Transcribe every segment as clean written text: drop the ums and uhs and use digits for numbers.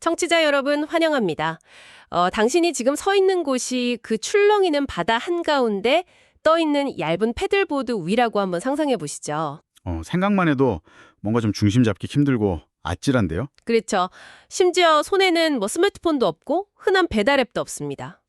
청취자 여러분 환영합니다. 당신이 지금 서 있는 곳이 그 출렁이는 바다 한가운데 떠 있는 얇은 패들보드 위라고 한번 상상해 보시죠. 생각만 해도 뭔가 좀 중심 잡기 힘들고 아찔한데요? 그렇죠. 심지어 손에는 스마트폰도 없고 흔한 배달 앱도 없습니다.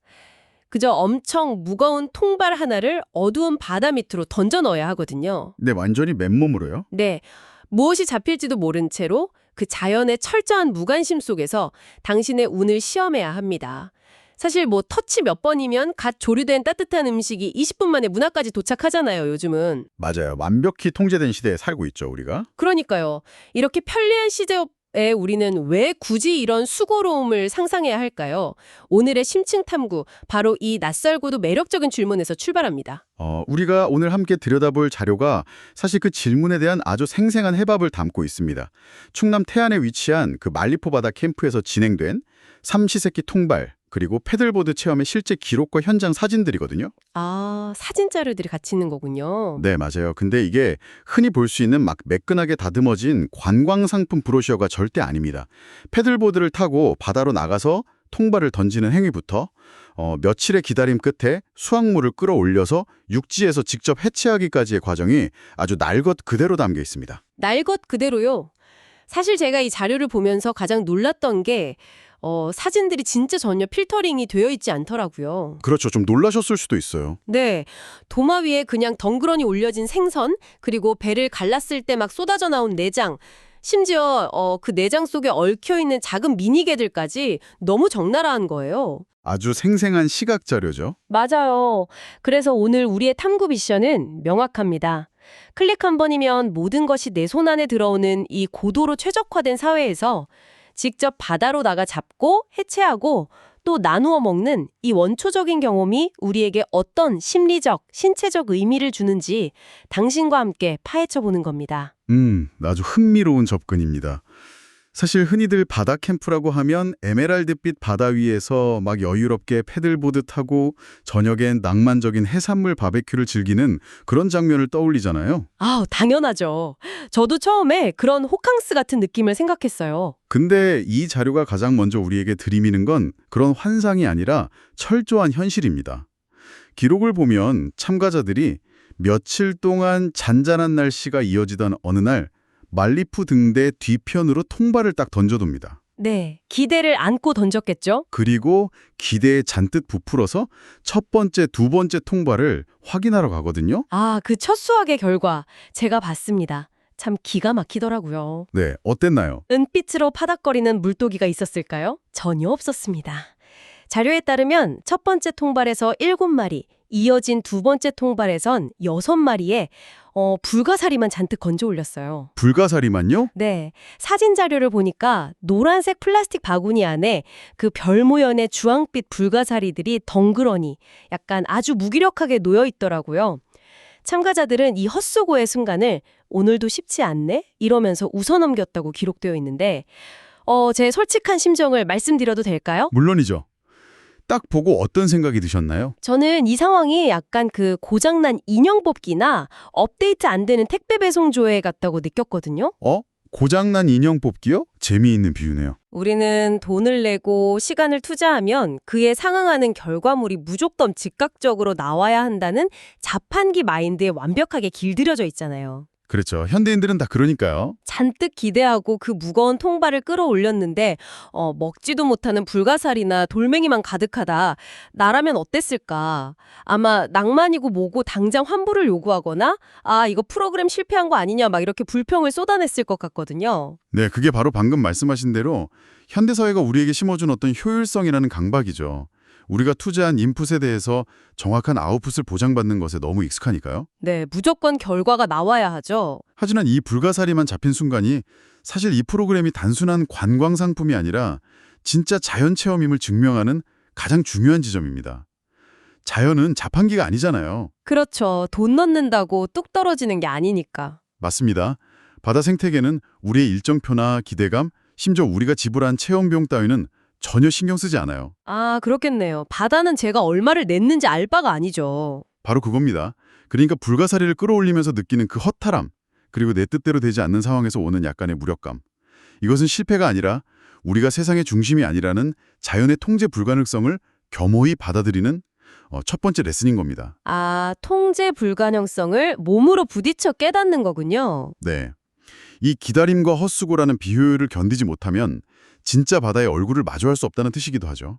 그저 엄청 무거운 통발 하나를 어두운 바다 밑으로 던져 넣어야 하거든요. 네, 완전히 맨몸으로요? 네, 무엇이 잡힐지도 모른 채로 그 자연의 철저한 무관심 속에서 당신의 운을 시험해야 합니다. 사실 터치 몇 번이면 갓 조리된 따뜻한 음식이 20분 만에 문 앞까지 도착하잖아요, 요즘은. 맞아요. 완벽히 통제된 시대에 살고 있죠, 우리가. 그러니까요. 이렇게 편리한 시대에 우리는 왜 굳이 이런 수고로움을 상상해야 할까요? 오늘의 심층 탐구, 바로 이 낯설고도 매력적인 질문에서 출발합니다. 우리가 오늘 함께 들여다볼 자료가 사실 그 질문에 대한 아주 생생한 해답을 담고 있습니다. 충남 태안에 위치한 그 말리포 바다 캠프에서 진행된 삼시세끼 통발, 그리고 패들보드 체험의 실제 기록과 현장 사진들이거든요. 아, 사진 자료들이 같이 있는 거군요. 네, 맞아요. 근데 이게 흔히 볼 수 있는 막 매끈하게 다듬어진 관광상품 브로셔가 절대 아닙니다. 패들보드를 타고 바다로 나가서 통발을 던지는 행위부터 며칠의 기다림 끝에 수확물을 끌어올려서 육지에서 직접 해체하기까지의 과정이 아주 날 것 그대로 담겨 있습니다. 날 것 그대로요. 사실 제가 이 자료를 보면서 가장 놀랐던 게 사진들이 진짜 전혀 필터링이 되어 있지 않더라고요. 그렇죠. 좀 놀라셨을 수도 있어요. 네, 도마 위에 그냥 덩그러니 올려진 생선, 그리고 배를 갈랐을 때 막 쏟아져 나온 내장, 심지어 그 내장 속에 얽혀있는 작은 미니개들까지 너무 적나라한 거예요. 아주 생생한 시각 자료죠. 맞아요. 그래서 오늘 우리의 탐구 미션은 명확합니다. 클릭 한 번이면 모든 것이 내 손 안에 들어오는 이 고도로 최적화된 사회에서 직접 바다로 나가 잡고 해체하고 또 나누어 먹는 이 원초적인 경험이 우리에게 어떤 심리적, 신체적 의미를 주는지 당신과 함께 파헤쳐 보는 겁니다. 아주 흥미로운 접근입니다. 사실 흔히들 바다 캠프라고 하면 에메랄드빛 바다 위에서 막 여유롭게 패들보드 타고 저녁엔 낭만적인 해산물 바베큐를 즐기는 그런 장면을 떠올리잖아요. 아우, 당연하죠. 저도 처음에 그런 호캉스 같은 느낌을 생각했어요. 근데 이 자료가 가장 먼저 우리에게 들이미는 건 그런 환상이 아니라 철저한 현실입니다. 기록을 보면 참가자들이 며칠 동안 잔잔한 날씨가 이어지던 어느 날 말리푸 등대 뒤편으로 통발을 딱 던져둡니다. 네, 기대를 안고 던졌겠죠? 그리고 기대에 잔뜩 부풀어서 첫 번째, 두 번째 통발을 확인하러 가거든요. 아, 그 첫 수확의 결과 제가 봤습니다. 참 기가 막히더라고요. 네, 어땠나요? 은빛으로 파닥거리는 물고기가 있었을까요? 전혀 없었습니다. 자료에 따르면 첫 번째 통발에서 7마리, 이어진 두 번째 통발에선 6마리에 불가사리만 잔뜩 건져 올렸어요. 불가사리만요? 네, 사진 자료를 보니까 노란색 플라스틱 바구니 안에 그 별 모양의 주황빛 불가사리들이 덩그러니 약간 아주 무기력하게 놓여 있더라고요. 참가자들은 이 헛수고의 순간을 오늘도 쉽지 않네? 이러면서 웃어넘겼다고 기록되어 있는데 제 솔직한 심정을 말씀드려도 될까요? 물론이죠. 딱 보고 어떤 생각이 드셨나요? 저는 이 상황이 약간 그 고장난 인형 뽑기나 업데이트 안 되는 택배 배송 조회 같다고 느꼈거든요. 고장난 인형 뽑기요? 재미있는 비유네요. 우리는 돈을 내고 시간을 투자하면 그에 상응하는 결과물이 무조건 즉각적으로 나와야 한다는 자판기 마인드에 완벽하게 길들여져 있잖아요. 그렇죠. 현대인들은 다 그러니까요. 잔뜩 기대하고 그 무거운 통발을 끌어올렸는데 먹지도 못하는 불가사리나 돌멩이만 가득하다. 나라면 어땠을까? 아마 낭만이고 뭐고 당장 환불을 요구하거나 이거 프로그램 실패한 거 아니냐 막 이렇게 불평을 쏟아냈을 것 같거든요. 네, 그게 바로 방금 말씀하신 대로 현대사회가 우리에게 심어준 어떤 효율성이라는 강박이죠. 우리가 투자한 인풋에 대해서 정확한 아웃풋을 보장받는 것에 너무 익숙하니까요. 네, 무조건 결과가 나와야 하죠. 하지만 이 불가사리만 잡힌 순간이 사실 이 프로그램이 단순한 관광 상품이 아니라 진짜 자연 체험임을 증명하는 가장 중요한 지점입니다. 자연은 자판기가 아니잖아요. 그렇죠. 돈 넣는다고 뚝 떨어지는 게 아니니까. 맞습니다. 바다 생태계는 우리의 일정표나 기대감, 심지어 우리가 지불한 체험비용 따위는 전혀 신경 쓰지 않아요. 아, 그렇겠네요. 바다는 제가 얼마를 냈는지 알 바가 아니죠. 바로 그겁니다. 그러니까 불가사리를 끌어올리면서 느끼는 그 허탈함, 그리고 내 뜻대로 되지 않는 상황에서 오는 약간의 무력감. 이것은 실패가 아니라 우리가 세상의 중심이 아니라는 자연의 통제 불가능성을 겸허히 받아들이는 첫 번째 레슨인 겁니다. 아, 통제 불가능성을 몸으로 부딪혀 깨닫는 거군요. 네. 이 기다림과 헛수고라는 비효율을 견디지 못하면 진짜 바다의 얼굴을 마주할 수 없다는 뜻이기도 하죠.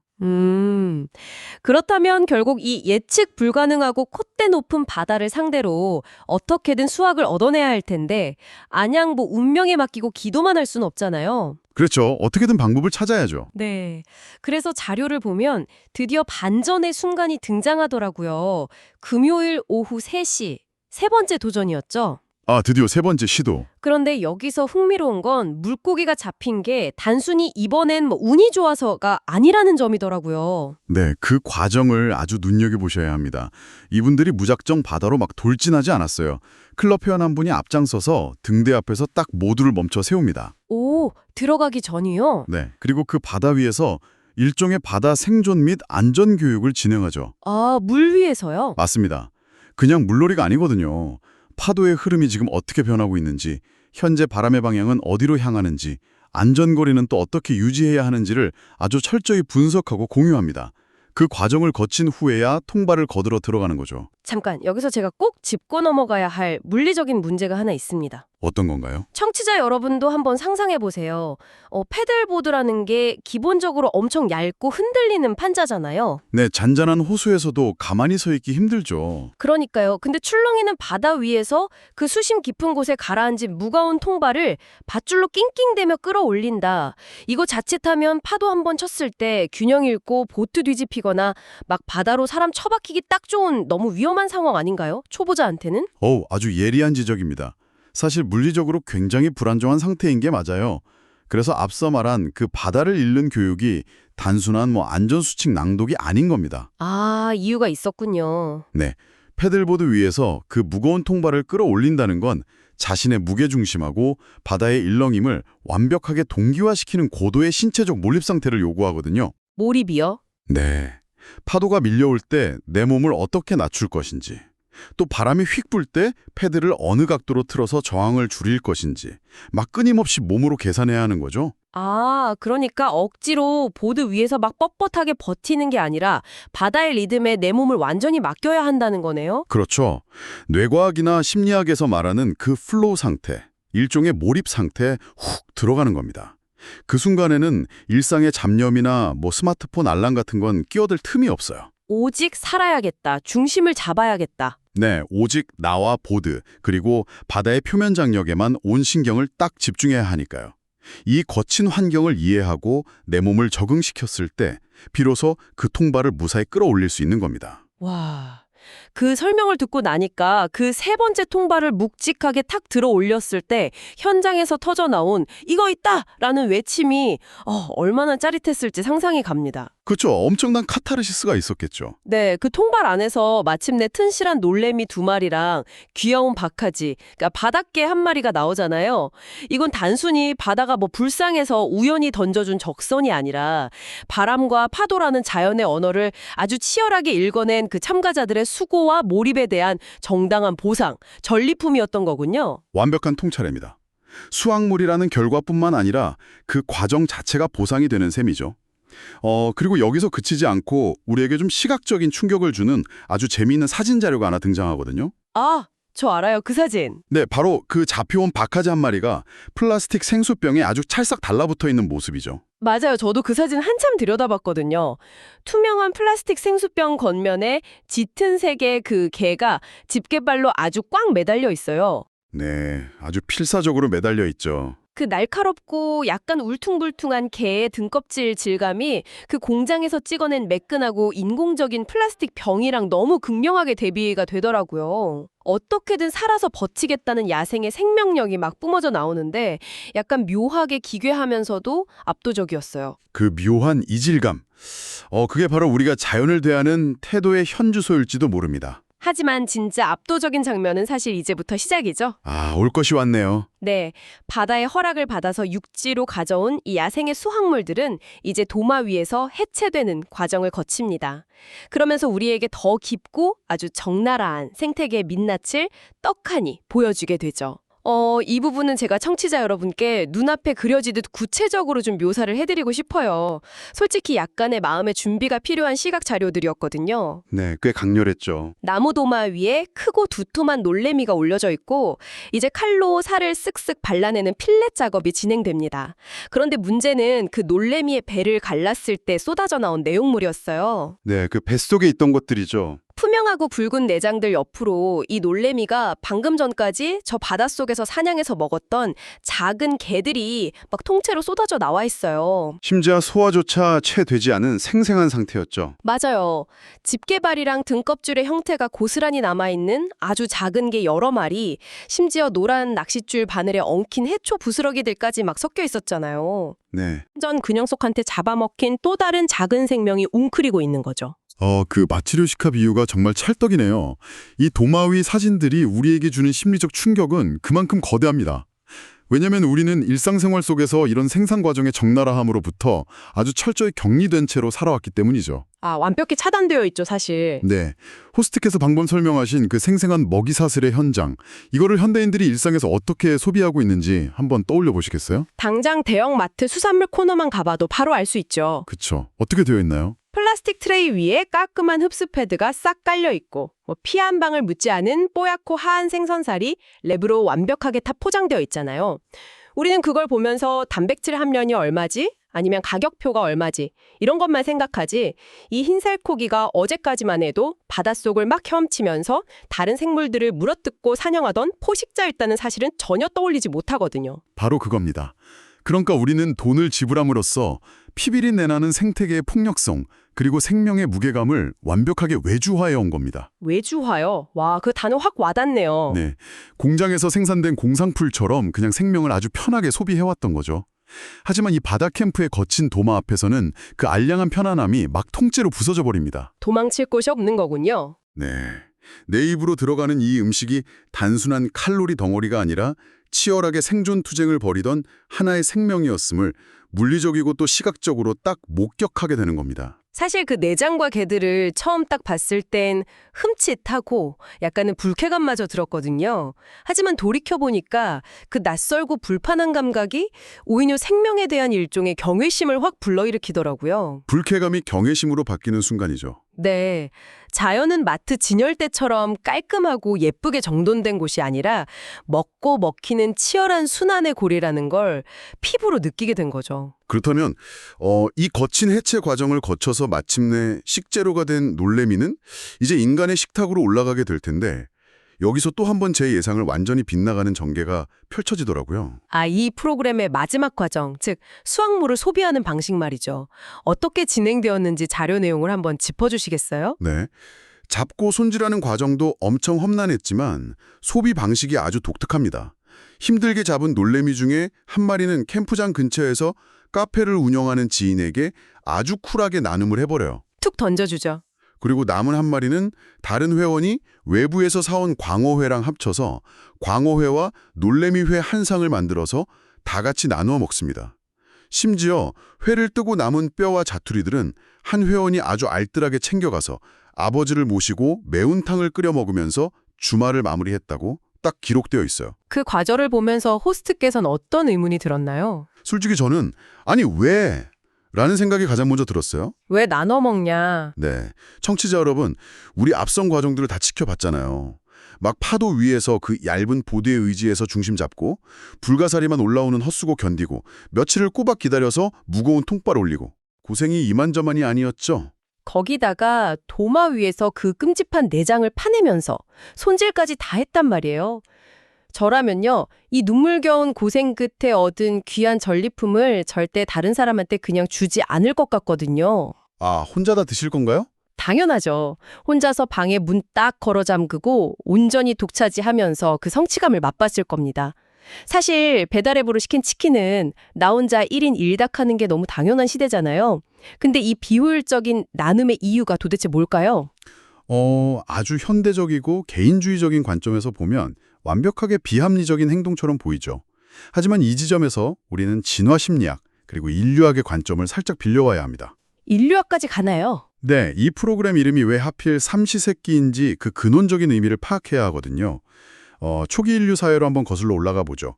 그렇다면 결국 이 예측 불가능하고 콧대 높은 바다를 상대로 어떻게든 수확을 얻어내야 할 텐데 안양 뭐 운명에 맡기고 기도만 할 수는 없잖아요. 그렇죠. 어떻게든 방법을 찾아야죠. 네. 그래서 자료를 보면 드디어 반전의 순간이 등장하더라고요. 금요일 오후 3시. 세 번째 도전이었죠. 아, 드디어 세 번째 시도. 그런데 여기서 흥미로운 건 물고기가 잡힌 게 단순히 이번엔 뭐 운이 좋아서가 아니라는 점이더라고요. 네, 그 과정을 아주 눈여겨보셔야 합니다. 이분들이 무작정 바다로 막 돌진하지 않았어요. 클럽 회원 한 분이 앞장서서 등대 앞에서 딱 모두를 멈춰 세웁니다. 오, 들어가기 전이요? 네, 그리고 그 바다 위에서 일종의 바다 생존 및 안전 교육을 진행하죠. 아, 물 위에서요? 맞습니다. 그냥 물놀이가 아니거든요. 파도의 흐름이 지금 어떻게 변하고 있는지, 현재 바람의 방향은 어디로 향하는지, 안전거리는 또 어떻게 유지해야 하는지를 아주 철저히 분석하고 공유합니다. 그 과정을 거친 후에야 통발을 거들어 들어가는 거죠. 잠깐, 여기서 제가 꼭 짚고 넘어가야 할 물리적인 문제가 하나 있습니다. 어떤 건가요? 청취자 여러분도 한번 상상해 보세요. 패들보드라는 게 기본적으로 엄청 얇고 흔들리는 판자잖아요. 네, 잔잔한 호수에서도 가만히 서 있기 힘들죠. 그러니까요. 근데 출렁이는 바다 위에서 그 수심 깊은 곳에 가라앉은 무거운 통발을 밧줄로 낑낑대며 끌어올린다. 이거 자칫하면 파도 한 번 쳤을 때 균형 잃고 보트 뒤집히거나 막 바다로 사람 처박히기 딱 좋은 너무 위험한 상황 아닌가요? 초보자한테는? 아주 예리한 지적입니다. 사실 물리적으로 굉장히 불안정한 상태인 게 맞아요. 그래서 앞서 말한 그 바다를 잃는 교육이 단순한 안전수칙 낭독이 아닌 겁니다. 아, 이유가 있었군요. 네, 패들보드 위에서 그 무거운 통발을 끌어올린다는 건 자신의 무게중심하고 바다의 일렁임을 완벽하게 동기화시키는 고도의 신체적 몰입 상태를 요구하거든요. 몰입이요? 네, 파도가 밀려올 때 내 몸을 어떻게 낮출 것인지, 또 바람이 휙 불 때 패드를 어느 각도로 틀어서 저항을 줄일 것인지 막 끊임없이 몸으로 계산해야 하는 거죠. 아, 그러니까 억지로 보드 위에서 막 뻣뻣하게 버티는 게 아니라 바다의 리듬에 내 몸을 완전히 맡겨야 한다는 거네요? 그렇죠. 뇌과학이나 심리학에서 말하는 그 플로우 상태, 일종의 몰입 상태에 훅 들어가는 겁니다. 그 순간에는 일상의 잡념이나 스마트폰 알람 같은 건 끼어들 틈이 없어요. 오직 살아야겠다. 중심을 잡아야겠다. 네, 오직 나와 보드, 그리고 바다의 표면 장력에만 온 신경을 딱 집중해야 하니까요. 이 거친 환경을 이해하고 내 몸을 적응시켰을 때 비로소 그 통발을 무사히 끌어올릴 수 있는 겁니다. 와, 그 설명을 듣고 나니까 그 세 번째 통발을 묵직하게 탁 들어 올렸을 때 현장에서 터져나온 이거 있다! 라는 외침이 얼마나 짜릿했을지 상상이 갑니다. 그렇죠. 엄청난 카타르시스가 있었겠죠. 네, 그 통발 안에서 마침내 튼실한 놀래미 2마리랑 귀여운 박하지, 그러니까 바닷개 1마리가 나오잖아요. 이건 단순히 바다가 불쌍해서 우연히 던져준 적선이 아니라 바람과 파도라는 자연의 언어를 아주 치열하게 읽어낸 그 참가자들의 수고와 몰입에 대한 정당한 보상, 전리품이었던 거군요. 완벽한 통찰입니다. 수확물이라는 결과뿐만 아니라 그 과정 자체가 보상이 되는 셈이죠. 그리고 여기서 그치지 않고 우리에게 좀 시각적인 충격을 주는 아주 재미있는 사진 자료가 하나 등장하거든요. 아, 저 알아요. 그 사진. 네, 바로 그 잡혀온 박하지 한 마리가 플라스틱 생수병에 아주 찰싹 달라붙어 있는 모습이죠. 맞아요. 저도 그 사진 한참 들여다봤거든요. 투명한 플라스틱 생수병 겉면에 짙은 색의 그 개가 집게발로 아주 꽉 매달려 있어요. 네, 아주 필사적으로 매달려 있죠. 그 날카롭고 약간 울퉁불퉁한 개의 등껍질 질감이 그 공장에서 찍어낸 매끈하고 인공적인 플라스틱 병이랑 너무 극명하게 대비가 되더라고요. 어떻게든 살아서 버티겠다는 야생의 생명력이 막 뿜어져 나오는데 약간 묘하게 기괴하면서도 압도적이었어요. 그 묘한 이질감. 그게 바로 우리가 자연을 대하는 태도의 현주소일지도 모릅니다. 하지만 진짜 압도적인 장면은 사실 이제부터 시작이죠. 아, 올 것이 왔네요. 네, 바다의 허락을 받아서 육지로 가져온 이 야생의 수확물들은 이제 도마 위에서 해체되는 과정을 거칩니다. 그러면서 우리에게 더 깊고 아주 적나라한 생태계의 민낯을 떡하니 보여주게 되죠. 이 부분은 제가 청취자 여러분께 눈앞에 그려지듯 구체적으로 좀 묘사를 해드리고 싶어요. 솔직히 약간의 마음의 준비가 필요한 시각 자료들이었거든요. 네, 꽤 강렬했죠. 나무 도마 위에 크고 두툼한 놀래미가 올려져 있고 이제 칼로 살을 쓱쓱 발라내는 필렛 작업이 진행됩니다. 그런데 문제는 그 놀래미의 배를 갈랐을 때 쏟아져 나온 내용물이었어요. 네, 그 뱃속에 있던 것들이죠. 투명하고 붉은 내장들 옆으로 이 놀래미가 방금 전까지 저 바닷속에서 사냥해서 먹었던 작은 개들이 막 통째로 쏟아져 나와 있어요. 심지어 소화조차 채 되지 않은 생생한 상태였죠. 맞아요. 집게발이랑 등껍질의 형태가 고스란히 남아있는 아주 작은 게 여러 마리, 심지어 노란 낚싯줄 바늘에 엉킨 해초 부스러기들까지 막 섞여 있었잖아요. 네. 전 근형 속한테 잡아먹힌 또 다른 작은 생명이 웅크리고 있는 거죠. 그 마트료시카 비유가 정말 찰떡이네요. 이 도마 위 사진들이 우리에게 주는 심리적 충격은 그만큼 거대합니다. 왜냐하면 우리는 일상생활 속에서 이런 생산 과정의 적나라함으로부터 아주 철저히 격리된 채로 살아왔기 때문이죠. 완벽히 차단되어 있죠, 사실. 네, 호스트께서 방금 설명하신 그 생생한 먹이 사슬의 현장, 이거를 현대인들이 일상에서 어떻게 소비하고 있는지 한번 떠올려 보시겠어요? 당장 대형 마트 수산물 코너만 가봐도 바로 알 수 있죠. 그쵸. 어떻게 되어 있나요? 플라스틱 트레이 위에 깔끔한 흡수 패드가 싹 깔려 있고 피 한 방울 묻지 않은 뽀얗고 하얀 생선살이 랩으로 완벽하게 다 포장되어 있잖아요. 우리는 그걸 보면서 단백질 함량이 얼마지? 아니면 가격표가 얼마지? 이런 것만 생각하지 이 흰살코기가 어제까지만 해도 바닷속을 막 헤엄치면서 다른 생물들을 물어뜯고 사냥하던 포식자였다는 사실은 전혀 떠올리지 못하거든요. 바로 그겁니다. 그러니까 우리는 돈을 지불함으로써 피비린 내나는 생태계의 폭력성, 그리고 생명의 무게감을 완벽하게 외주화해 온 겁니다. 외주화요? 와, 그 단어 확 와닿네요. 네, 공장에서 생산된 공상풀처럼 그냥 생명을 아주 편하게 소비해왔던 거죠. 하지만 이 바다 캠프의 거친 도마 앞에서는 그 알량한 편안함이 막 통째로 부서져 버립니다. 도망칠 곳이 없는 거군요. 네, 내 입으로 들어가는 이 음식이 단순한 칼로리 덩어리가 아니라 치열하게 생존 투쟁을 벌이던 하나의 생명이었음을 물리적이고 또 시각적으로 딱 목격하게 되는 겁니다. 사실 그 내장과 개들을 처음 딱 봤을 땐 흠칫하고 약간은 불쾌감마저 들었거든요. 하지만 돌이켜보니까 그 낯설고 불편한 감각이 오히려 생명에 대한 일종의 경외심을 확 불러일으키더라고요. 불쾌감이 경외심으로 바뀌는 순간이죠. 네. 자연은 마트 진열대처럼 깔끔하고 예쁘게 정돈된 곳이 아니라 먹고 먹히는 치열한 순환의 고리라는 걸 피부로 느끼게 된 거죠. 그렇다면 이 거친 해체 과정을 거쳐서 마침내 식재료가 된 놀래미는 이제 인간의 식탁으로 올라가게 될 텐데 여기서 또 한 번 제 예상을 완전히 빗나가는 전개가 펼쳐지더라고요. 이 프로그램의 마지막 과정, 즉 수확물을 소비하는 방식 말이죠. 어떻게 진행되었는지 자료 내용을 한번 짚어주시겠어요? 네. 잡고 손질하는 과정도 엄청 험난했지만 소비 방식이 아주 독특합니다. 힘들게 잡은 놀래미 중에 한 마리는 캠프장 근처에서 카페를 운영하는 지인에게 아주 쿨하게 나눔을 해버려요. 툭 던져주죠. 그리고 남은 한 마리는 다른 회원이 외부에서 사온 광어회랑 합쳐서 광어회와 놀래미회 한 상을 만들어서 다 같이 나누어 먹습니다. 심지어 회를 뜨고 남은 뼈와 자투리들은 한 회원이 아주 알뜰하게 챙겨가서 아버지를 모시고 매운탕을 끓여 먹으면서 주말을 마무리했다고 딱 기록되어 있어요. 그 과정을 보면서 호스트께서는 어떤 의문이 들었나요? 솔직히 저는 아니 왜? 라는 생각이 가장 먼저 들었어요. 왜 나눠 먹냐? 네, 청취자 여러분, 우리 앞선 과정들을 다 지켜봤잖아요. 막 파도 위에서 그 얇은 보드에 의지해서 중심 잡고 불가사리만 올라오는 헛수고 견디고 며칠을 꼬박 기다려서 무거운 통발 올리고 고생이 이만저만이 아니었죠. 거기다가 도마 위에서 그 끔찍한 내장을 파내면서 손질까지 다 했단 말이에요. 저라면요, 이 눈물겨운 고생 끝에 얻은 귀한 전리품을 절대 다른 사람한테 그냥 주지 않을 것 같거든요. 혼자 다 드실 건가요? 당연하죠. 혼자서 방에 문 딱 걸어 잠그고 온전히 독차지하면서 그 성취감을 맛봤을 겁니다. 사실 배달앱으로 시킨 치킨은 나 혼자 1인 1닭 하는 게 너무 당연한 시대잖아요. 근데 이 비효율적인 나눔의 이유가 도대체 뭘까요? 아주 현대적이고 개인주의적인 관점에서 보면 완벽하게 비합리적인 행동처럼 보이죠. 하지만 이 지점에서 우리는 진화 심리학 그리고 인류학의 관점을 살짝 빌려와야 합니다. 인류학까지 가나요? 네, 이 프로그램 이름이 왜 하필 삼시세끼인지 그 근원적인 의미를 파악해야 하거든요. 초기 인류 사회로 한번 거슬러 올라가 보죠.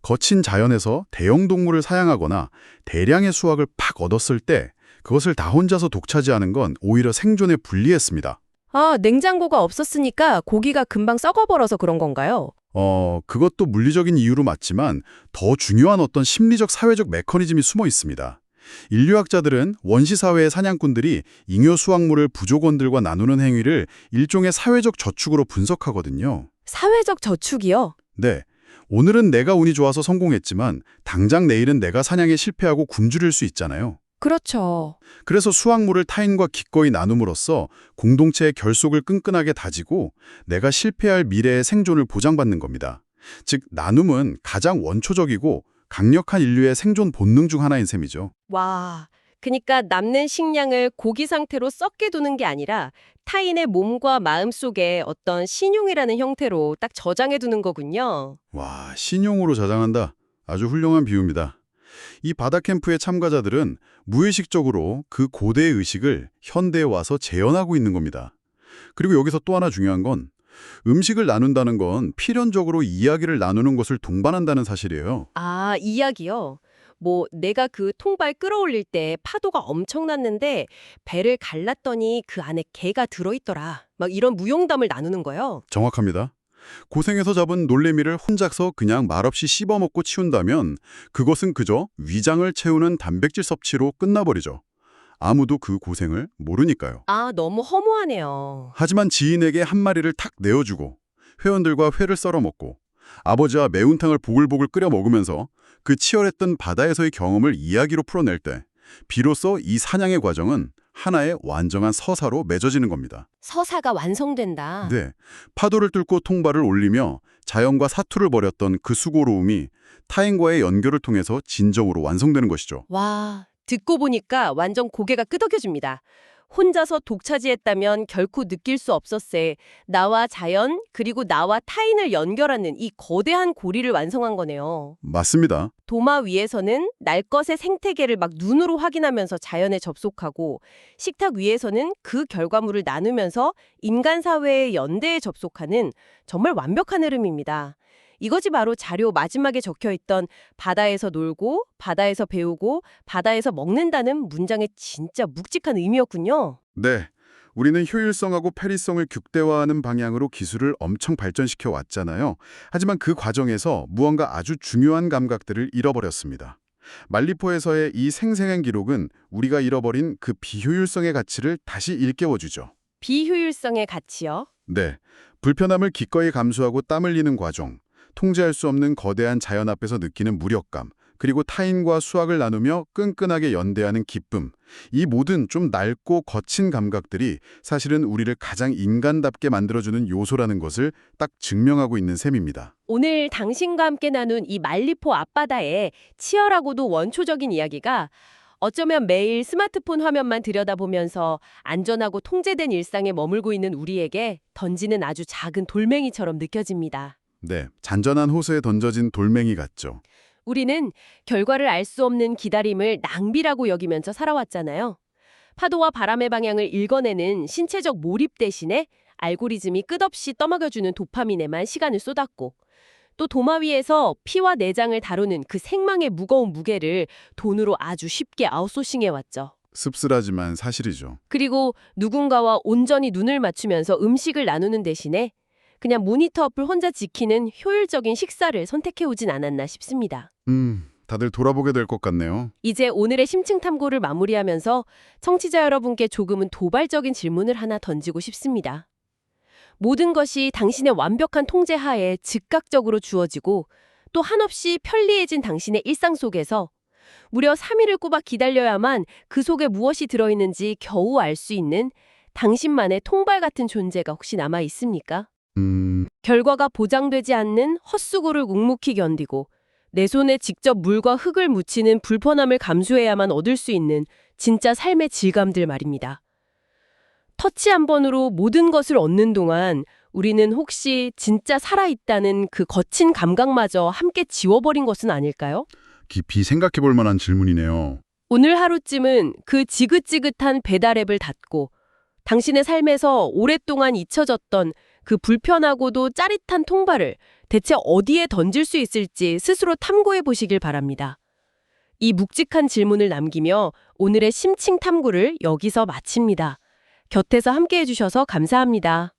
거친 자연에서 대형 동물을 사냥하거나 대량의 수확을 팍 얻었을 때 그것을 다 혼자서 독차지하는 건 오히려 생존에 불리했습니다. 아, 냉장고가 없었으니까 고기가 금방 썩어버려서 그런 건가요? 그것도 물리적인 이유로 맞지만 더 중요한 어떤 심리적 사회적 메커니즘이 숨어 있습니다. 인류학자들은 원시사회의 사냥꾼들이 잉여 수확물을 부족원들과 나누는 행위를 일종의 사회적 저축으로 분석하거든요. 사회적 저축이요? 네. 오늘은 내가 운이 좋아서 성공했지만 당장 내일은 내가 사냥에 실패하고 굶주릴 수 있잖아요. 그렇죠. 그래서 수확물을 타인과 기꺼이 나눔으로써 공동체의 결속을 끈끈하게 다지고 내가 실패할 미래의 생존을 보장받는 겁니다. 즉, 나눔은 가장 원초적이고 강력한 인류의 생존 본능 중 하나인 셈이죠. 와, 그러니까 남는 식량을 고기 상태로 썩게 두는 게 아니라 타인의 몸과 마음 속에 어떤 신용이라는 형태로 딱 저장해 두는 거군요. 와, 신용으로 저장한다. 아주 훌륭한 비유입니다. 이 바다 캠프의 참가자들은 무의식적으로 그 고대의 의식을 현대에 와서 재현하고 있는 겁니다. 그리고 여기서 또 하나 중요한 건 음식을 나눈다는 건 필연적으로 이야기를 나누는 것을 동반한다는 사실이에요. 아, 이야기요? 뭐 내가 그 통발 끌어올릴 때 파도가 엄청났는데 배를 갈랐더니 그 안에 개가 들어있더라. 막 이런 무용담을 나누는 거요. 정확합니다. 고생해서 잡은 놀래미를 혼자서 그냥 말없이 씹어먹고 치운다면 그것은 그저 위장을 채우는 단백질 섭취로 끝나버리죠. 아무도 그 고생을 모르니까요. 아, 너무 허무하네요. 하지만 지인에게 한 마리를 탁 내어주고 회원들과 회를 썰어 먹고 아버지와 매운탕을 보글보글 끓여 먹으면서 그 치열했던 바다에서의 경험을 이야기로 풀어낼 때 비로소 이 사냥의 과정은 하나의 완전한 서사로 맺어지는 겁니다. 서사가 완성된다. 네, 파도를 뚫고 통발을 올리며 자연과 사투를 벌였던 그 수고로움이 타인과의 연결을 통해서 진정으로 완성되는 것이죠. 와, 듣고 보니까 완전 고개가 끄덕여집니다. 혼자서 독차지했다면 결코 느낄 수 없었을 나와 자연 그리고 나와 타인을 연결하는 이 거대한 고리를 완성한 거네요. 맞습니다. 도마 위에서는 날 것의 생태계를 막 눈으로 확인하면서 자연에 접속하고 식탁 위에서는 그 결과물을 나누면서 인간 사회의 연대에 접속하는 정말 완벽한 흐름입니다. 이것이 바로 자료 마지막에 적혀있던 바다에서 놀고, 바다에서 배우고, 바다에서 먹는다는 문장의 진짜 묵직한 의미였군요. 네, 우리는 효율성하고 편의성을 극대화하는 방향으로 기술을 엄청 발전시켜 왔잖아요. 하지만 그 과정에서 무언가 아주 중요한 감각들을 잃어버렸습니다. 말리포에서의 이 생생한 기록은 우리가 잃어버린 그 비효율성의 가치를 다시 일깨워주죠. 비효율성의 가치요? 네, 불편함을 기꺼이 감수하고 땀 흘리는 과정, 통제할 수 없는 거대한 자연 앞에서 느끼는 무력감, 그리고 타인과 수확을 나누며 끈끈하게 연대하는 기쁨, 이 모든 좀 낡고 거친 감각들이 사실은 우리를 가장 인간답게 만들어주는 요소라는 것을 딱 증명하고 있는 셈입니다. 오늘 당신과 함께 나눈 이 말리포 앞바다의 치열하고도 원초적인 이야기가 어쩌면 매일 스마트폰 화면만 들여다보면서 안전하고 통제된 일상에 머물고 있는 우리에게 던지는 아주 작은 돌멩이처럼 느껴집니다. 네, 잔잔한 호수에 던져진 돌멩이 같죠. 우리는 결과를 알 수 없는 기다림을 낭비라고 여기면서 살아왔잖아요. 파도와 바람의 방향을 읽어내는 신체적 몰입 대신에 알고리즘이 끝없이 떠먹여주는 도파민에만 시간을 쏟았고 또 도마 위에서 피와 내장을 다루는 그 생망의 무거운 무게를 돈으로 아주 쉽게 아웃소싱해왔죠. 씁쓸하지만 사실이죠. 그리고 누군가와 온전히 눈을 맞추면서 음식을 나누는 대신에 그냥 모니터 앞을 혼자 지키는 효율적인 식사를 선택해오진 않았나 싶습니다. 다들 돌아보게 될 것 같네요. 이제 오늘의 심층 탐구를 마무리하면서 청취자 여러분께 조금은 도발적인 질문을 하나 던지고 싶습니다. 모든 것이 당신의 완벽한 통제 하에 즉각적으로 주어지고 또 한없이 편리해진 당신의 일상 속에서 무려 3일을 꼬박 기다려야만 그 속에 무엇이 들어있는지 겨우 알 수 있는 당신만의 통발 같은 존재가 혹시 남아 있습니까? 결과가 보장되지 않는 헛수고를 묵묵히 견디고 내 손에 직접 물과 흙을 묻히는 불편함을 감수해야만 얻을 수 있는 진짜 삶의 질감들 말입니다. 터치 한 번으로 모든 것을 얻는 동안 우리는 혹시 진짜 살아있다는 그 거친 감각마저 함께 지워버린 것은 아닐까요? 깊이 생각해 볼 만한 질문이네요. 오늘 하루쯤은 그 지긋지긋한 배달 앱을 닫고 당신의 삶에서 오랫동안 잊혀졌던 그 불편하고도 짜릿한 통발을 대체 어디에 던질 수 있을지 스스로 탐구해 보시길 바랍니다. 이 묵직한 질문을 남기며 오늘의 심층 탐구를 여기서 마칩니다. 곁에서 함께 해주셔서 감사합니다.